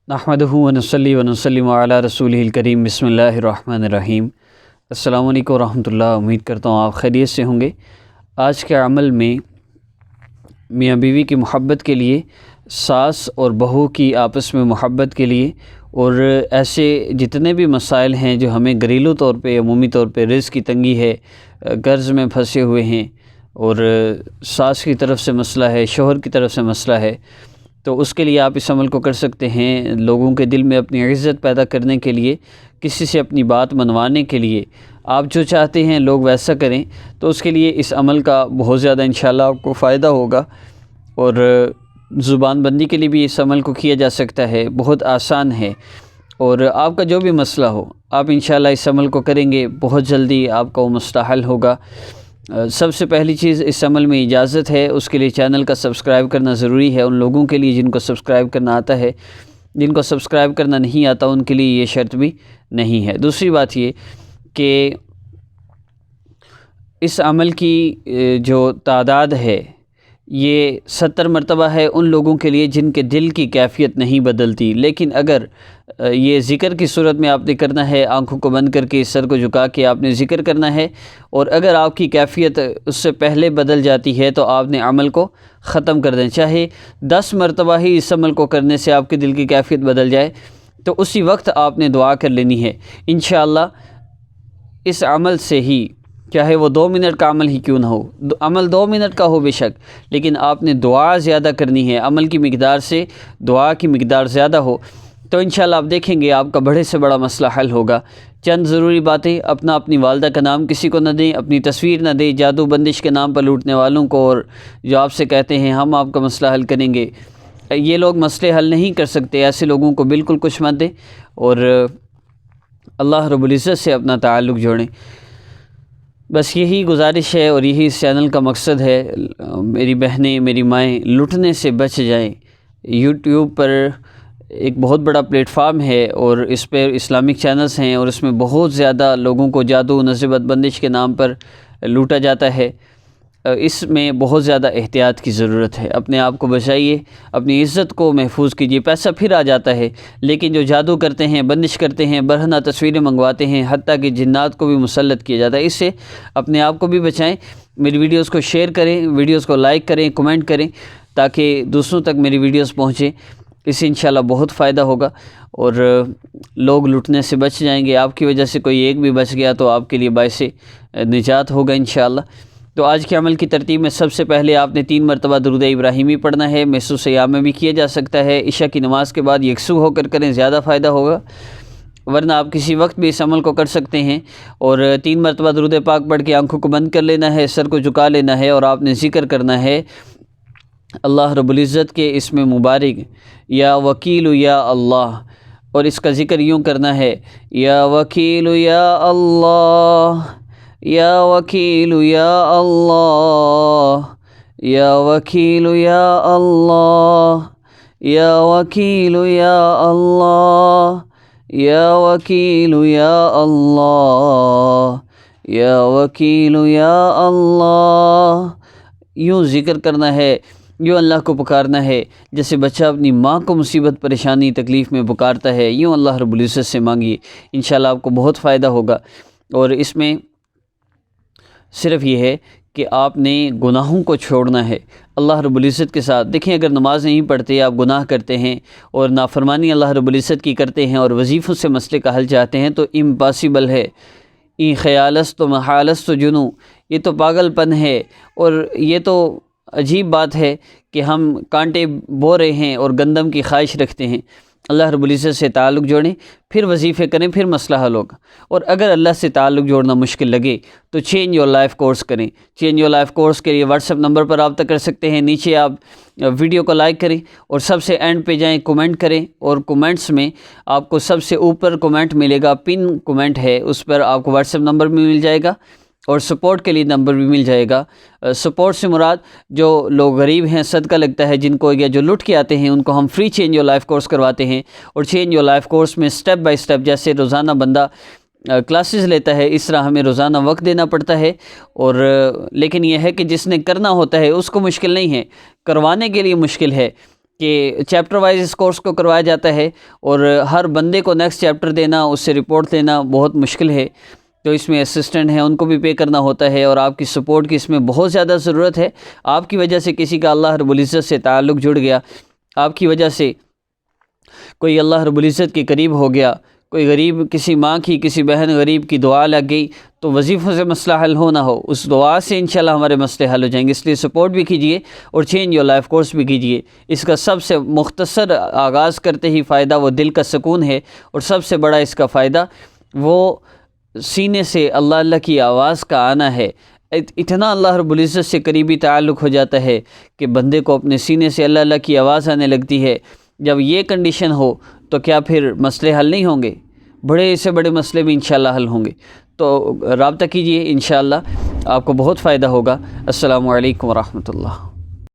نحمدہ ونصلی ونسلم علی رسولہ الکریم بسم اللہ الرحمن الرحیم۔ السلام علیکم ورحمۃ اللہ۔ امید کرتا ہوں آپ خیریت سے ہوں گے۔ آج کے عمل میں میاں بیوی کی محبت کے لیے، ساس اور بہو کی آپس میں محبت کے لیے، اور ایسے جتنے بھی مسائل ہیں جو ہمیں گھریلو طور پہ عمومی طور پہ رزق کی تنگی ہے، قرض میں پھنسے ہوئے ہیں، اور ساس کی طرف سے مسئلہ ہے، شوہر کی طرف سے مسئلہ ہے، تو اس کے لیے آپ اس عمل کو کر سکتے ہیں۔ لوگوں کے دل میں اپنی عزت پیدا کرنے کے لیے، کسی سے اپنی بات منوانے کے لیے، آپ جو چاہتے ہیں لوگ ویسا کریں، تو اس کے لیے اس عمل کا بہت زیادہ انشاءاللہ آپ کو فائدہ ہوگا۔ اور زبان بندی کے لیے بھی اس عمل کو کیا جا سکتا ہے، بہت آسان ہے، اور آپ کا جو بھی مسئلہ ہو آپ انشاءاللہ اس عمل کو کریں گے، بہت جلدی آپ کا وہ مسئلہ حل ہوگا۔ سب سے پہلی چیز اس عمل میں اجازت ہے، اس کے لیے چینل کا سبسکرائب کرنا ضروری ہے ان لوگوں کے لیے جن کو سبسکرائب کرنا آتا ہے۔ جن کو سبسکرائب کرنا نہیں آتا ان کے لیے یہ شرط بھی نہیں ہے۔ دوسری بات یہ کہ اس عمل کی جو تعداد ہے یہ 70 مرتبہ ہے ان لوگوں کے لیے جن کے دل کی کیفیت نہیں بدلتی، لیکن اگر یہ ذکر کی صورت میں آپ نے کرنا ہے، آنکھوں کو بند کر کے سر کو جھکا کے آپ نے ذکر کرنا ہے، اور اگر آپ کی کیفیت اس سے پہلے بدل جاتی ہے تو آپ نے عمل کو ختم کر دیں۔ چاہے 10 مرتبہ ہی اس عمل کو کرنے سے آپ کے دل کی کیفیت بدل جائے تو اسی وقت آپ نے دعا کر لینی ہے انشاءاللہ۔ اس عمل سے ہی، چاہے وہ 2 منٹ کا عمل ہی کیوں نہ ہو، عمل 2 منٹ کا ہو بے شک، لیکن آپ نے دعا زیادہ کرنی ہے، عمل کی مقدار سے دعا کی مقدار زیادہ ہو، تو انشاءاللہ آپ دیکھیں گے آپ کا بڑے سے بڑا مسئلہ حل ہوگا۔ چند ضروری باتیں: اپنی والدہ کا نام کسی کو نہ دیں، اپنی تصویر نہ دیں جادو بندش کے نام پر لوٹنے والوں کو، اور جو آپ سے کہتے ہیں ہم آپ کا مسئلہ حل کریں گے، یہ لوگ مسئلے حل نہیں کر سکتے، ایسے لوگوں کو بالکل کچھ مت دیں، اور اللہ رب العزت سے اپنا تعلق جوڑیں۔ بس یہی گزارش ہے اور یہی اس چینل کا مقصد ہے۔ میری بہنیں، میری مائیں، لٹنے سے بچ جائیں۔ یوٹیوب پر ایک بہت بڑا پلیٹ فارم ہے اور اس پہ اسلامک چینلز ہیں، اور اس میں بہت زیادہ لوگوں کو جادو نصیبت بندش کے نام پر لوٹا جاتا ہے۔ اس میں بہت زیادہ احتیاط کی ضرورت ہے۔ اپنے آپ کو بچائیے، اپنی عزت کو محفوظ کیجیے۔ پیسہ پھر آ جاتا ہے، لیکن جو جادو کرتے ہیں، بندش کرتے ہیں، برہنہ تصویریں منگواتے ہیں، حتیٰ کہ جنات کو بھی مسلط کیا جاتا ہے، اس سے اپنے آپ کو بھی بچائیں۔ میری ویڈیوز کو شیئر کریں، ویڈیوز کو لائک کریں، کمنٹ کریں، تاکہ دوسروں تک میری ویڈیوز پہنچیں۔ اس سے انشاءاللہ بہت فائدہ ہوگا اور لوگ لٹنے سے بچ جائیں گے۔ آپ کی وجہ سے کوئی ایک بھی بچ گیا تو آپ کے لیے باعث نجات ہوگا انشاءاللہ۔ تو آج کے عمل کی ترتیب میں سب سے پہلے آپ نے 3 مرتبہ درود ابراہیمی پڑھنا ہے۔ مسو سیام میں بھی کیا جا سکتا ہے، عشاء کی نماز کے بعد یکسو ہو کر کریں، زیادہ فائدہ ہوگا، ورنہ آپ کسی وقت بھی اس عمل کو کر سکتے ہیں۔ اور 3 مرتبہ درود پاک پڑھ کے آنکھوں کو بند کر لینا ہے، سر کو جھکا لینا ہے، اور آپ نے ذکر کرنا ہے اللہ رب العزت کے اسم مبارک یا وکیل یا اللہ، اور اس کا ذکر یوں کرنا ہے: یا وکیل یا اللہ، یا وکیل یا اللہ، یا وکیل یا اللہ، یا وکیل یا اللہ، یا وکیل یا اللہ، یا وکیل یا اللہ۔ یوں ذکر کرنا ہے، یوں اللہ کو پکارنا ہے جیسے بچہ اپنی ماں کو مصیبت پریشانی تکلیف میں پکارتا ہے، یوں اللہ رب العزت سے مانگیے، انشاءاللہ آپ کو بہت فائدہ ہوگا۔ اور اس میں صرف یہ ہے کہ آپ نے گناہوں کو چھوڑنا ہے اللہ رب العزت کے ساتھ۔ دیکھیں، اگر نماز نہیں پڑھتے، آپ گناہ کرتے ہیں اور نافرمانی اللہ رب العزت کی کرتے ہیں اور وظیفوں سے مسئلے کا حل چاہتے ہیں تو امپاسبل ہے۔ ای خیالست و محالست و جنو، یہ تو پاگل پن ہے، اور یہ تو عجیب بات ہے کہ ہم کانٹے بو رہے ہیں اور گندم کی خواہش رکھتے ہیں۔ اللہ رب العزت سے تعلق جوڑیں، پھر وظیفے کریں، پھر مسئلہ حل ہوگا۔ اور اگر اللہ سے تعلق جوڑنا مشکل لگے تو چینج یور لائف کورس کریں۔ چینج یور لائف کورس کے لیے واٹس ایپ نمبر پر رابطہ کر سکتے ہیں، نیچے آپ ویڈیو کو لائک کریں اور سب سے اینڈ پہ جائیں، کومنٹ کریں، اور کومنٹس میں آپ کو سب سے اوپر کومنٹ ملے گا، پن کومنٹ ہے، اس پر آپ کو واٹس ایپ نمبر بھی مل جائے گا اور سپورٹ کے لیے نمبر بھی مل جائے گا۔ سپورٹ سے مراد جو لوگ غریب ہیں، صدقہ لگتا ہے جن کو، یا جو لٹ کے آتے ہیں، ان کو ہم free change your life course کرواتے ہیں۔ اور چینج یور لائف کورس میں سٹیپ بائی سٹیپ، جیسے روزانہ بندہ کلاسز لیتا ہے، اس طرح ہمیں روزانہ وقت دینا پڑتا ہے، اور لیکن یہ ہے کہ جس نے کرنا ہوتا ہے اس کو مشکل نہیں ہے، کروانے کے لیے مشکل ہے۔ کہ چیپٹر وائز اس کورس کو کروایا جاتا ہے، اور ہر بندے کو نیکسٹ چیپٹر دینا، اس سے رپورٹ لینا بہت مشکل ہے، تو اس میں اسسٹنٹ ہیں ان کو بھی پے کرنا ہوتا ہے، اور آپ کی سپورٹ کی اس میں بہت زیادہ ضرورت ہے۔ آپ کی وجہ سے کسی کا اللہ رب العزت سے تعلق جڑ گیا، آپ کی وجہ سے کوئی اللہ رب العزت کے قریب ہو گیا، کوئی غریب کسی ماں کی، کسی بہن غریب کی دعا لگ گئی، تو وظیفوں سے مسئلہ حل ہو نہ ہو، اس دعا سے انشاءاللہ ہمارے مسئلے حل ہو جائیں گے۔ اس لیے سپورٹ بھی کیجئے اور چینج یور لائف کورس بھی کیجئے۔ اس کا سب سے مختصر آغاز کرتے ہی فائدہ وہ دل کا سکون ہے، اور سب سے بڑا اس کا فائدہ وہ سینے سے اللہ اللہ کی آواز کا آنا ہے۔ اتنا اللہ رب العزت سے قریبی تعلق ہو جاتا ہے کہ بندے کو اپنے سینے سے اللہ اللہ کی آواز آنے لگتی ہے۔ جب یہ کنڈیشن ہو تو کیا پھر مسئلے حل نہیں ہوں گے؟ بڑے سے بڑے مسئلے بھی انشاءاللہ حل ہوں گے۔ تو رابطہ کیجئے، انشاءاللہ آپ کو بہت فائدہ ہوگا۔ السلام علیکم ورحمۃ اللہ۔